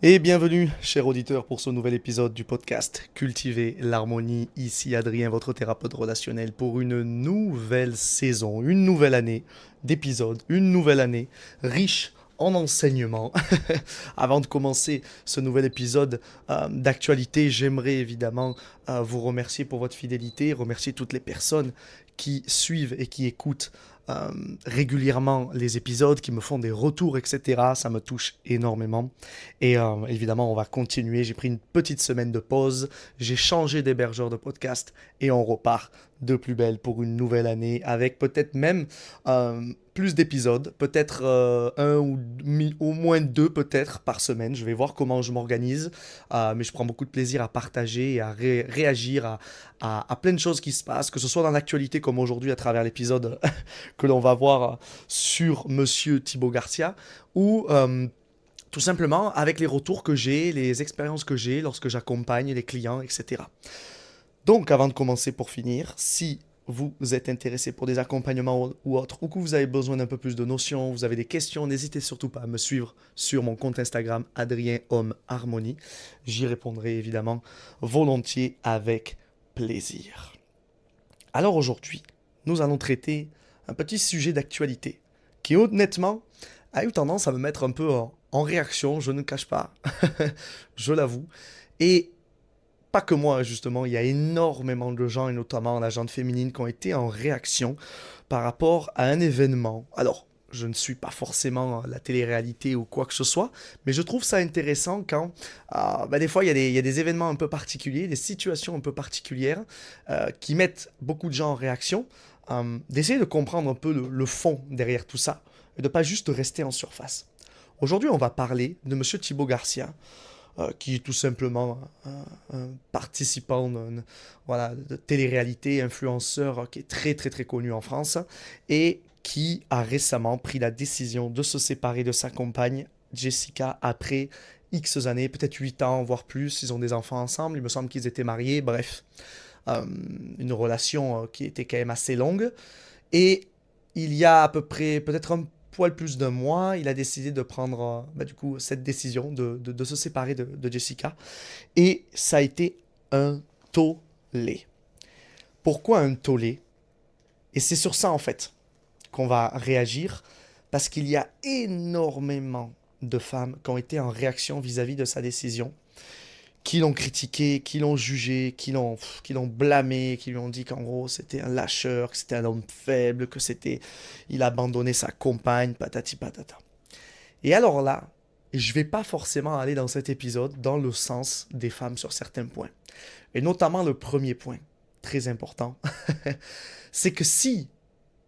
Et bienvenue, cher auditeur, pour ce nouvel épisode du podcast Cultiver l'harmonie. Ici Adrien, votre thérapeute relationnel, pour une nouvelle saison, une nouvelle année d'épisodes, une nouvelle année riche en enseignements. Avant de commencer ce nouvel épisode d'actualité, j'aimerais évidemment vous remercier pour votre fidélité, remercier toutes les personnes qui suivent et qui écoutent euh, régulièrement les épisodes, qui me font des retours, etc. Ça me touche énormément. Et évidemment, on va continuer. J'ai pris une petite semaine de pause. J'ai changé d'hébergeur de podcast et on repart de plus belle pour une nouvelle année avec peut-être même plus d'épisodes, peut-être un ou au moins deux peut-être par semaine. Je vais voir comment je m'organise, mais je prends beaucoup de plaisir à partager et à réagir à plein de choses qui se passent, que ce soit dans l'actualité comme aujourd'hui à travers l'épisode que l'on va voir sur Monsieur Thibaut Garcia ou tout simplement avec les retours que j'ai, les expériences que j'ai lorsque j'accompagne les clients, etc. Donc, avant de commencer pour finir, si vous êtes intéressé pour des accompagnements ou autres, ou que vous avez besoin d'un peu plus de notions, vous avez des questions, n'hésitez surtout pas à me suivre sur mon compte Instagram Adrien Homme Harmonie. J'y répondrai évidemment volontiers avec plaisir. Alors aujourd'hui, nous allons traiter un petit sujet d'actualité qui honnêtement a eu tendance à me mettre un peu en réaction, je ne cache pas, je l'avoue. Et pas que moi, justement, il y a énormément de gens, et notamment la gente féminine, qui ont été en réaction par rapport à un événement. Alors, je ne suis pas forcément la télé-réalité ou quoi que ce soit, mais je trouve ça intéressant quand, des fois, il y a des événements un peu particuliers, des situations un peu particulières qui mettent beaucoup de gens en réaction, d'essayer de comprendre un peu le fond derrière tout ça, et de pas juste rester en surface. Aujourd'hui, on va parler de Monsieur Thibaut Garcia, qui est tout simplement un participant voilà, de télé-réalité, influenceur qui est très très très connu en France et qui a récemment pris la décision de se séparer de sa compagne Jessica après X années, peut-être 8 ans, voire plus. Ils ont des enfants ensemble, il me semble qu'ils étaient mariés, bref. Euh, une relation qui était quand même assez longue. Et il y a à peu près, peut-être un poil plus d'un mois, il a décidé de prendre du coup, cette décision de se séparer de Jessica. Et ça a été un tollé. Pourquoi un tollé? Et c'est sur ça, en fait, qu'on va réagir, parce qu'il y a énormément de femmes qui ont été en réaction vis-à-vis de sa décision, qui l'ont critiqué, qui l'ont jugé, qui l'ont blâmé, qui lui ont dit qu'en gros c'était un lâcheur, que c'était un homme faible, que c'était il a abandonné sa compagne, patati patata. Et alors là, je vais pas forcément aller dans cet épisode dans le sens des femmes sur certains points. Et notamment le premier point, très important, c'est que si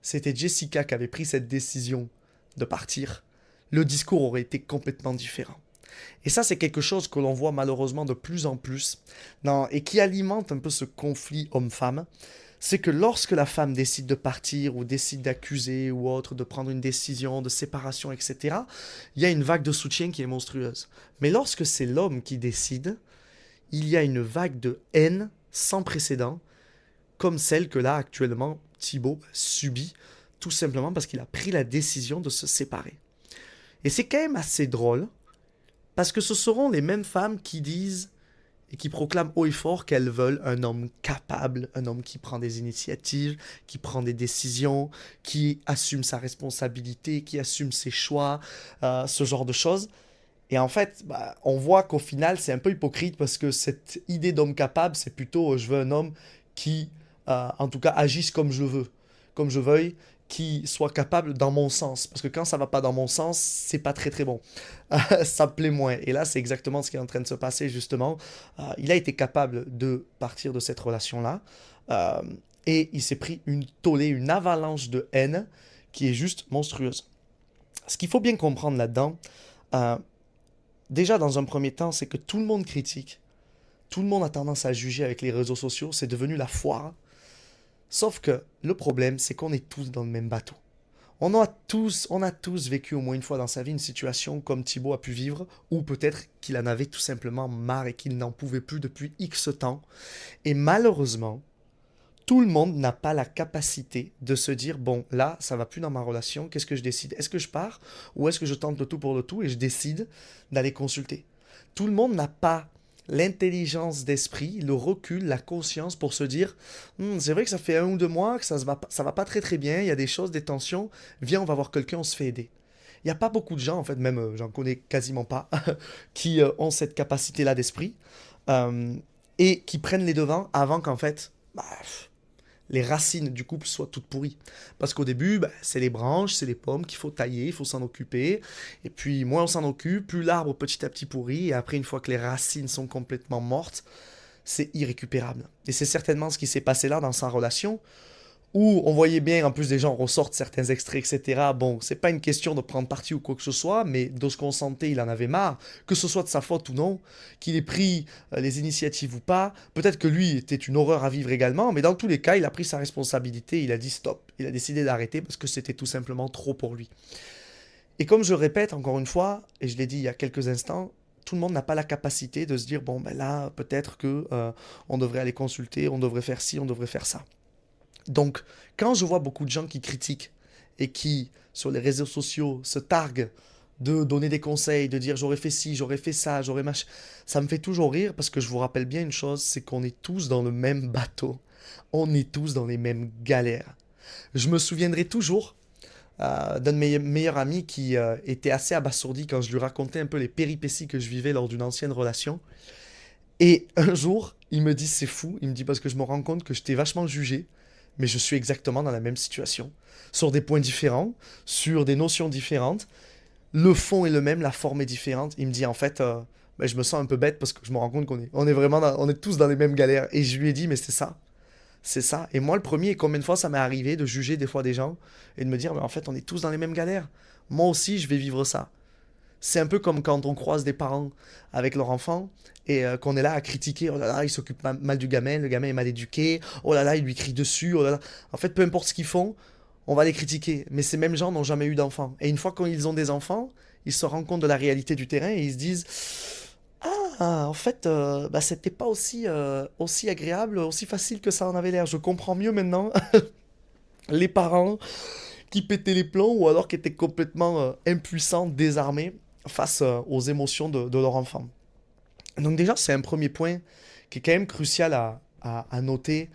c'était Jessica qui avait pris cette décision de partir, le discours aurait été complètement différent. Et ça, c'est quelque chose que l'on voit malheureusement de plus en plus et qui alimente un peu ce conflit homme-femme. C'est que lorsque la femme décide de partir ou décide d'accuser ou autre, de prendre une décision de séparation, etc., il y a une vague de soutien qui est monstrueuse. Mais lorsque c'est l'homme qui décide, il y a une vague de haine sans précédent, comme celle que là actuellement Thibaut subit, tout simplement parce qu'il a pris la décision de se séparer. Et c'est quand même assez drôle, parce que ce seront les mêmes femmes qui disent et qui proclament haut et fort qu'elles veulent un homme capable, un homme qui prend des initiatives, qui prend des décisions, qui assume sa responsabilité, qui assume ses choix, ce genre de choses. Et en fait, on voit qu'au final, c'est un peu hypocrite parce que cette idée d'homme capable, c'est plutôt je veux un homme qui, en tout cas, agisse comme je veux, comme je veuille, qui soit capable dans mon sens. Parce que quand ça va pas dans mon sens, c'est pas très très bon. Ça me plaît moins. Et là, c'est exactement ce qui est en train de se passer, justement. Il a été capable de partir de cette relation-là. Euh, et il s'est pris une tollée, une avalanche de haine qui est juste monstrueuse. Ce qu'il faut bien comprendre là-dedans, euh, déjà dans un premier temps, c'est que tout le monde critique. Tout le monde a tendance à juger avec les réseaux sociaux. C'est devenu la foire. Sauf que le problème, c'est qu'on est tous dans le même bateau. On a tous vécu au moins une fois dans sa vie une situation comme Thibaut a pu vivre, ou peut-être qu'il en avait tout simplement marre et qu'il n'en pouvait plus depuis X temps. Et malheureusement, tout le monde n'a pas la capacité de se dire, bon, là, ça va plus dans ma relation, qu'est-ce que je décide? Est-ce que je pars ou est-ce que je tente le tout pour le tout et je décide d'aller consulter? Tout le monde n'a pas l'intelligence d'esprit, le recul, la conscience pour se dire c'est vrai que ça fait 1 ou 2 mois que ça va pas très très bien, il y a des choses, des tensions, viens on va voir quelqu'un, on se fait aider. Il n'y a pas beaucoup de gens, en fait, même j'en connais quasiment pas, qui ont cette capacité-là d'esprit euh, et qui prennent les devants avant qu'en fait les racines du couple soient toutes pourries. Parce qu'au début, c'est les branches, c'est les pommes qu'il faut tailler, il faut s'en occuper. Et puis, moins on s'en occupe, plus l'arbre petit à petit pourrit. Et après, une fois que les racines sont complètement mortes, c'est irrécupérable. Et c'est certainement ce qui s'est passé là dans sa relation, où on voyait bien, en plus des gens ressortent certains extraits, etc. Bon, c'est pas une question de prendre parti ou quoi que ce soit, mais de ce qu'on sentait, il en avait marre, que ce soit de sa faute ou non, qu'il ait pris les initiatives ou pas. Peut-être que lui était une horreur à vivre également, mais dans tous les cas, il a pris sa responsabilité, il a dit stop, il a décidé d'arrêter parce que c'était tout simplement trop pour lui. Et comme je le répète encore une fois, et je l'ai dit il y a quelques instants, tout le monde n'a pas la capacité de se dire bon ben là peut-être que on devrait aller consulter, on devrait faire ci, on devrait faire ça. Donc, quand je vois beaucoup de gens qui critiquent et qui, sur les réseaux sociaux, se targuent de donner des conseils, de dire j'aurais fait ci, j'aurais fait ça, j'aurais machin, ça me fait toujours rire parce que je vous rappelle bien une chose, c'est qu'on est tous dans le même bateau. On est tous dans les mêmes galères. Je me souviendrai toujours d'un de mes meilleurs amis qui était assez abasourdi quand je lui racontais un peu les péripéties que je vivais lors d'une ancienne relation. Et un jour, il me dit c'est fou, il me dit parce que je me rends compte que je t'ai vachement jugé, mais je suis exactement dans la même situation. Sur des points différents, sur des notions différentes, le fond est le même, la forme est différente. Il me dit en fait, je me sens un peu bête parce que je me rends compte on est vraiment on est tous dans les mêmes galères. Et je lui ai dit mais c'est ça, c'est ça. Et moi le premier, combien de fois ça m'est arrivé de juger des fois des gens et de me dire mais en fait on est tous dans les mêmes galères. Moi aussi je vais vivre ça. C'est un peu comme quand on croise des parents avec leur enfant et qu'on est là à critiquer, oh là là, il s'occupe mal du gamin, le gamin est mal éduqué, oh là là, il lui crie dessus, oh là là. En fait, peu importe ce qu'ils font, on va les critiquer. Mais ces mêmes gens n'ont jamais eu d'enfants. Et une fois qu'ils ont des enfants, ils se rendent compte de la réalité du terrain et ils se disent, ah, en fait, c'était pas aussi agréable, aussi facile que ça en avait l'air. Je comprends mieux maintenant les parents qui pétaient les plombs ou alors qui étaient complètement impuissants, désarmés face aux émotions de leur enfant. Donc déjà, c'est un premier point qui est quand même crucial à noter,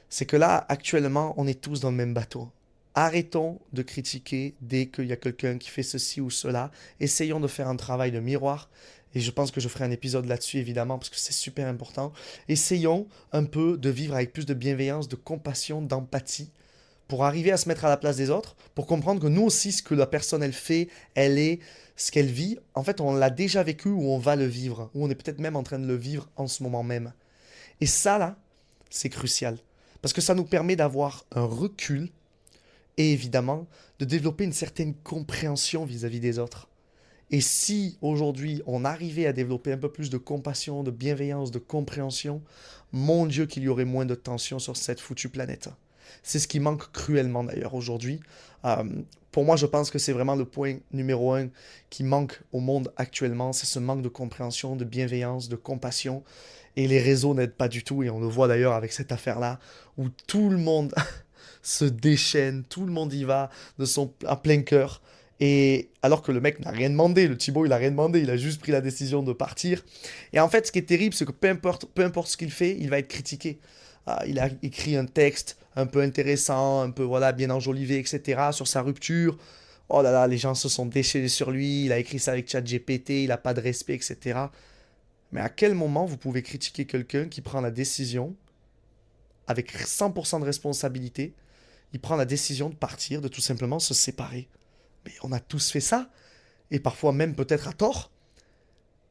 c'est que là, actuellement, on est tous dans le même bateau. Arrêtons de critiquer dès qu'il y a quelqu'un qui fait ceci ou cela. Essayons de faire un travail de miroir. Et je pense que je ferai un épisode là-dessus, évidemment, parce que c'est super important. Essayons un peu de vivre avec plus de bienveillance, de compassion, d'empathie, pour arriver à se mettre à la place des autres, pour comprendre que nous aussi, ce que la personne, elle fait, elle est, ce qu'elle vit, en fait, on l'a déjà vécu ou on va le vivre, ou on est peut-être même en train de le vivre en ce moment même. Et ça, là, c'est crucial. Parce que ça nous permet d'avoir un recul et évidemment de développer une certaine compréhension vis-à-vis des autres. Et si aujourd'hui on arrivait à développer un peu plus de compassion, de bienveillance, de compréhension, mon Dieu qu'il y aurait moins de tensions sur cette foutue planète. C'est ce qui manque cruellement d'ailleurs aujourd'hui. Euh, pour moi, je pense que c'est vraiment le point numéro un qui manque au monde actuellement, c'est ce manque de compréhension, de bienveillance, de compassion. Et les réseaux n'aident pas du tout, et on le voit d'ailleurs avec cette affaire-là, où tout le monde se déchaîne, tout le monde y va à plein cœur. Et alors que le mec n'a rien demandé, le Thibaut il a rien demandé, il a juste pris la décision de partir. Et en fait, ce qui est terrible, c'est que peu importe ce qu'il fait, il va être critiqué. Il a écrit un texte un peu intéressant, un peu voilà bien enjolivé, etc. sur sa rupture. Oh là là, les gens se sont déchaînés sur lui. Il a écrit ça avec ChatGPT, il n'a pas de respect, etc. Mais à quel moment vous pouvez critiquer quelqu'un qui prend la décision avec 100% de responsabilité, il prend la décision de partir, de tout simplement se séparer. Mais on a tous fait ça, et parfois même peut-être à tort.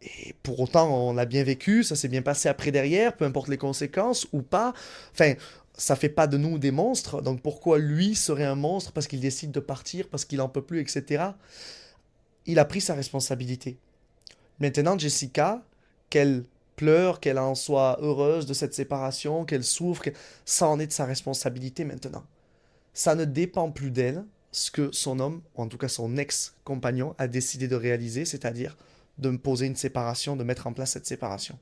Et pour autant, on l'a bien vécu, ça s'est bien passé après derrière, peu importe les conséquences ou pas. Enfin, ça fait pas de nous des monstres, donc pourquoi lui serait un monstre parce qu'il décide de partir, parce qu'il en peut plus, etc. Il a pris sa responsabilité. Maintenant, Jessica, qu'elle pleure, qu'elle en soit heureuse de cette séparation, qu'elle souffre, ça en est de sa responsabilité maintenant. Ça ne dépend plus d'elle, ce que son homme, ou en tout cas son ex-compagnon, a décidé de réaliser, c'est-à-dire de me poser une séparation, de mettre en place cette séparation.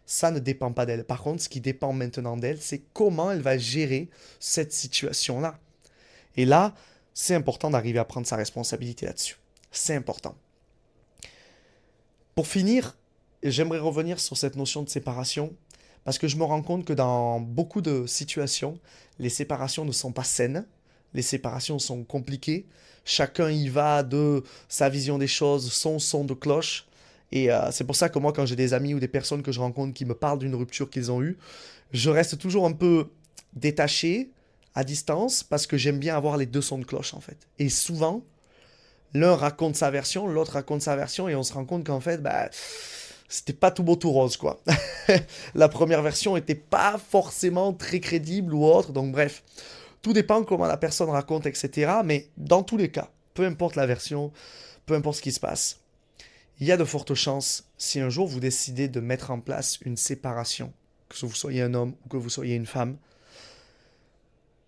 Ça ne dépend pas d'elle. Par contre, ce qui dépend maintenant d'elle, c'est comment elle va gérer cette situation-là. Et là, c'est important d'arriver à prendre sa responsabilité là-dessus. C'est important. Pour finir, Et j'aimerais revenir sur cette notion de séparation parce que je me rends compte que dans beaucoup de situations, les séparations ne sont pas saines, les séparations sont compliquées, chacun y va de sa vision des choses, son son de cloche. Et c'est pour ça que moi, quand j'ai des amis ou des personnes que je rencontre qui me parlent d'une rupture qu'ils ont eue, je reste toujours un peu détaché, à distance, parce que j'aime bien avoir les deux sons de cloche en fait. Et souvent, l'un raconte sa version, l'autre raconte sa version, et on se rend compte qu'en fait, bah, c'était pas tout beau tout rose, quoi. La première version était pas forcément très crédible ou autre, donc bref. Tout dépend comment la personne raconte, etc. Mais dans tous les cas, peu importe la version, peu importe ce qui se passe, il y a de fortes chances, si un jour vous décidez de mettre en place une séparation, que vous soyez un homme ou que vous soyez une femme,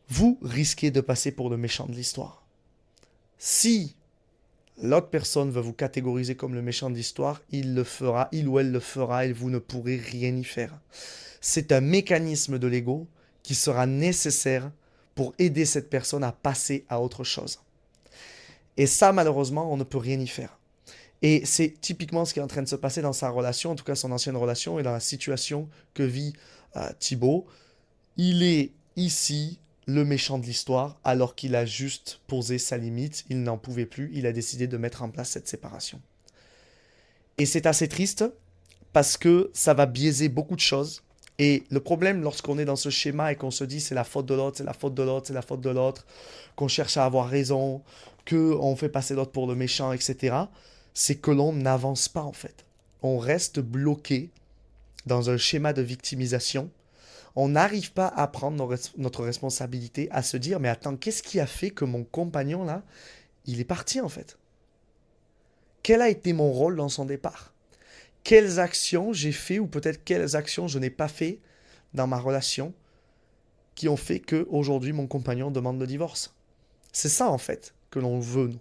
vous risquez de passer pour le méchant de l'histoire. Si l'autre personne va vous catégoriser comme le méchant de l'histoire, il le fera, il ou elle le fera, et vous ne pourrez rien y faire. C'est un mécanisme de l'ego qui sera nécessaire pour aider cette personne à passer à autre chose. Et ça, malheureusement, on ne peut rien y faire. Et c'est typiquement ce qui est en train de se passer dans sa relation, en tout cas son ancienne relation, et dans la situation que vit Thibaut. Il est ici le méchant de l'histoire alors qu'il a juste posé sa limite, il n'en pouvait plus, il a décidé de mettre en place cette séparation. Et c'est assez triste parce que ça va biaiser beaucoup de choses. Et le problème lorsqu'on est dans ce schéma et qu'on se dit c'est la faute de l'autre, c'est la faute de l'autre, c'est la faute de l'autre, qu'on cherche à avoir raison, qu'on fait passer l'autre pour le méchant, etc., c'est que l'on n'avance pas en fait. On reste bloqué dans un schéma de victimisation. On n'arrive pas à prendre notre responsabilité, à se dire mais attends, qu'est-ce qui a fait que mon compagnon là, il est parti en fait? Quel a été mon rôle dans son départ? Quelles actions j'ai fait ou peut-être quelles actions je n'ai pas fait dans ma relation qui ont fait que aujourd'hui mon compagnon demande le divorce? C'est ça en fait que l'on veut nous,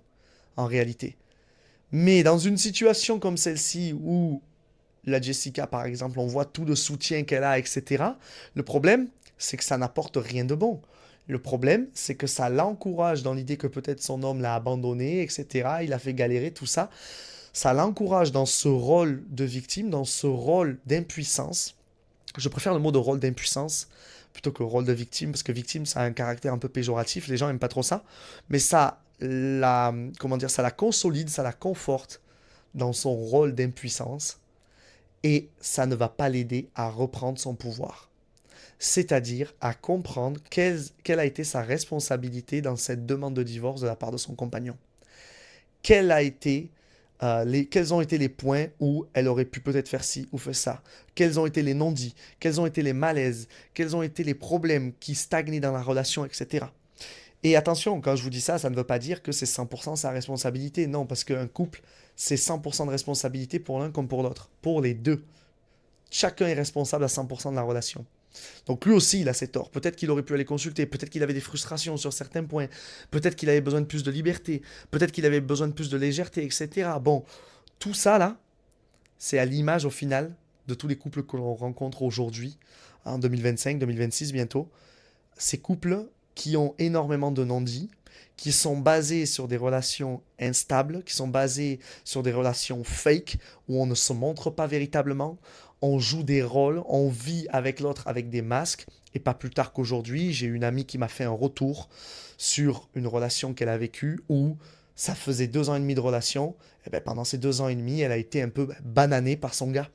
en réalité. Mais dans une situation comme celle-ci où la Jessica par exemple, on voit tout le soutien qu'elle a, etc. Le problème, c'est que ça n'apporte rien de bon. Le problème, c'est que ça l'encourage dans l'idée que peut-être son homme l'a abandonné, etc. Il a fait galérer, tout ça. Ça l'encourage dans ce rôle de victime, dans ce rôle d'impuissance. Je préfère le mot de rôle d'impuissance plutôt que rôle de victime, parce que victime, ça a un caractère un peu péjoratif, les gens n'aiment pas trop ça, mais comment dire, ça la consolide, ça la conforte dans son rôle d'impuissance, et ça ne va pas l'aider à reprendre son pouvoir. C'est-à-dire à comprendre quelle a été sa responsabilité dans cette demande de divorce de la part de son compagnon. Quels ont été les points où elle aurait pu peut-être faire ci ou faire ça? Quels ont été les non-dits? Quels ont été les malaises? Quels ont été les problèmes qui stagnaient dans la relation, etc. Et attention, quand je vous dis ça, ça ne veut pas dire que c'est 100% sa responsabilité. Non, parce qu'un couple, c'est 100% de responsabilité pour l'un comme pour l'autre. Pour les deux. Chacun est responsable à 100% de la relation. Donc lui aussi, il a ses torts. Peut-être qu'il aurait pu aller consulter, peut-être qu'il avait des frustrations sur certains points, peut-être qu'il avait besoin de plus de liberté, peut-être qu'il avait besoin de plus de légèreté, etc. Bon, tout ça là, c'est à l'image au final de tous les couples que l'on rencontre aujourd'hui, en 2025, 2026 bientôt. Ces couples qui ont énormément de non-dits, qui sont basés sur des relations instables, qui sont basés sur des relations fake, où on ne se montre pas véritablement, on joue des rôles, on vit avec l'autre avec des masques. Et pas plus tard qu'aujourd'hui, j'ai une amie qui m'a fait un retour sur une relation qu'elle a vécue où ça faisait 2 ans et demi de relation. Et ben pendant ces 2 ans et demi, elle a été un peu bananée par son gars.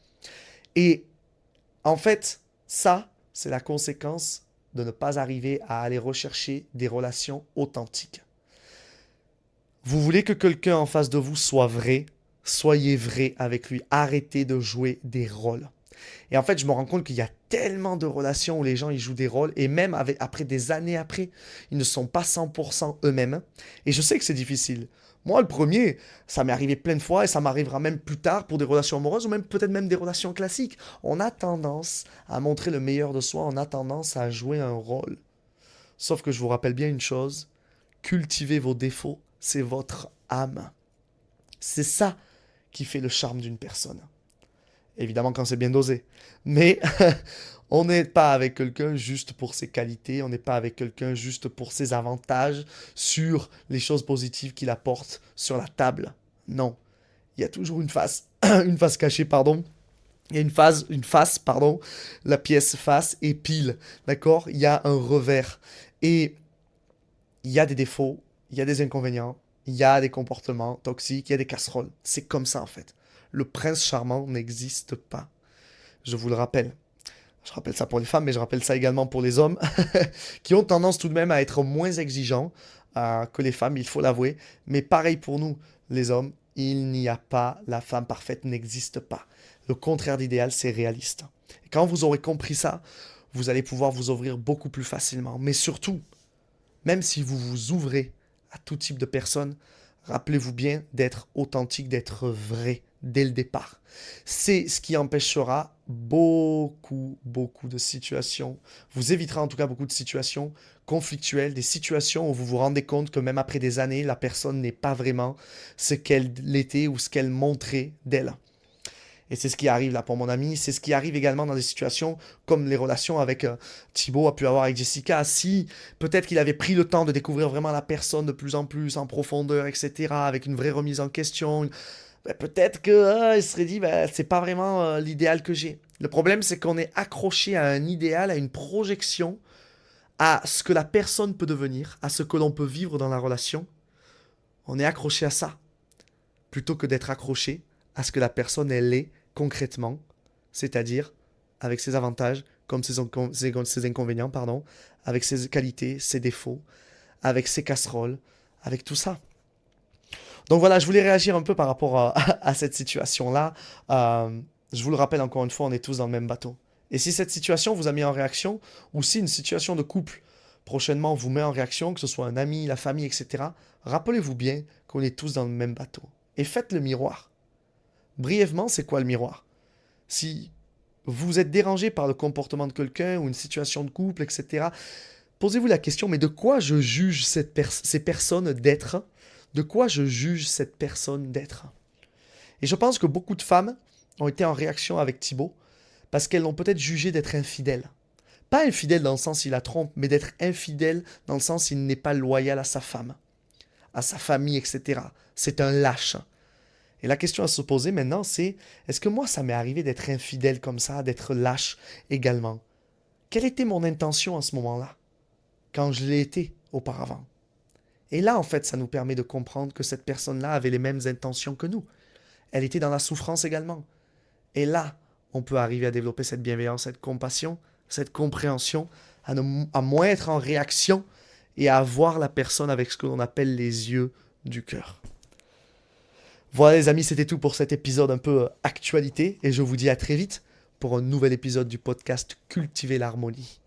Et en fait, ça, c'est la conséquence de ne pas arriver à aller rechercher des relations authentiques. Vous voulez que quelqu'un en face de vous soit vrai, soyez vrai avec lui. Arrêtez de jouer des rôles. Et en fait, je me rends compte qu'il y a tellement de relations où les gens ils jouent des rôles et même après des années après, ils ne sont pas 100% eux-mêmes. Et je sais que c'est difficile. Moi, le premier, ça m'est arrivé plein de fois et ça m'arrivera même plus tard pour des relations amoureuses ou même peut-être même des relations classiques. On a tendance à montrer le meilleur de soi, on a tendance à jouer un rôle. Sauf que je vous rappelle bien une chose, cultivez vos défauts, c'est votre âme. C'est ça qui fait le charme d'une personne. Évidemment quand c'est bien dosé. Mais on n'est pas avec quelqu'un juste pour ses qualités, on n'est pas avec quelqu'un juste pour ses avantages, sur les choses positives qu'il apporte sur la table. Non. Il y a toujours une face, une face cachée, pardon. Il y a une face, pardon, la pièce face et pile, d'accord? Il y a un revers. Et il y a des défauts, il y a des inconvénients, il y a des comportements toxiques, il y a des casseroles. C'est comme ça en fait. Le prince charmant n'existe pas. Je vous le rappelle. Je rappelle ça pour les femmes, mais je rappelle ça également pour les hommes, qui ont tendance tout de même à être moins exigeants que les femmes, il faut l'avouer. Mais pareil pour nous, les hommes, il n'y a pas, la femme parfaite n'existe pas. Le contraire d'idéal, c'est réaliste. Et quand vous aurez compris ça, vous allez pouvoir vous ouvrir beaucoup plus facilement. Mais surtout, même si vous vous ouvrez à tout type de personnes, rappelez-vous bien d'être authentique, d'être vrai dès le départ. C'est ce qui empêchera beaucoup de situations, vous évitera en tout cas beaucoup de situations conflictuelles, des situations où vous vous rendez compte que même après des années, la personne n'est pas vraiment ce qu'elle était ou ce qu'elle montrait d'elle. Et c'est ce qui arrive là pour mon ami. C'est ce qui arrive également dans des situations comme les relations avec Thibaut a pu avoir avec Jessica. Si peut-être qu'il avait pris le temps de découvrir vraiment la personne de plus en plus en profondeur, etc., avec une vraie remise en question, ben, peut-être que il se serait dit, ben, c'est pas vraiment l'idéal que j'ai. Le problème, c'est qu'on est accroché à un idéal, à une projection, à ce que la personne peut devenir, à ce que l'on peut vivre dans la relation. On est accroché à ça, plutôt que d'être accroché à ce que la personne elle est concrètement, c'est-à-dire avec ses avantages comme ses inconvénients, pardon, avec ses qualités, ses défauts, avec ses casseroles, avec tout ça. Donc voilà, je voulais réagir un peu par rapport à cette situation-là. Je vous le rappelle encore une fois, on est tous dans le même bateau. Et si cette situation vous a mis en réaction, ou si une situation de couple prochainement vous met en réaction, que ce soit un ami, la famille, etc., rappelez-vous bien qu'on est tous dans le même bateau. Et faites le miroir. Brièvement, c'est quoi le miroir? Si vous êtes dérangé par le comportement de quelqu'un ou une situation de couple, etc., posez-vous la question, mais de quoi je juge ces personnes d'être? De quoi je juge cette personne d'être? Et je pense que beaucoup de femmes ont été en réaction avec Thibaut parce qu'elles l'ont peut-être jugé d'être infidèle. Pas infidèle dans le sens il la trompe, mais d'être infidèle dans le sens il n'est pas loyal à sa femme, à sa famille, etc. C'est un lâche. Et la question à se poser maintenant, c'est est-ce que moi, ça m'est arrivé d'être infidèle comme ça, d'être lâche également? Quelle était mon intention à ce moment-là, quand je l'ai été auparavant? Et là, en fait, ça nous permet de comprendre que cette personne-là avait les mêmes intentions que nous. Elle était dans la souffrance également. Et là, on peut arriver à développer cette bienveillance, cette compassion, cette compréhension, à moins être en réaction et à voir la personne avec ce que l'on appelle les yeux du cœur. Voilà les amis, c'était tout pour cet épisode un peu actualité et je vous dis à très vite pour un nouvel épisode du podcast Cultiver l'harmonie.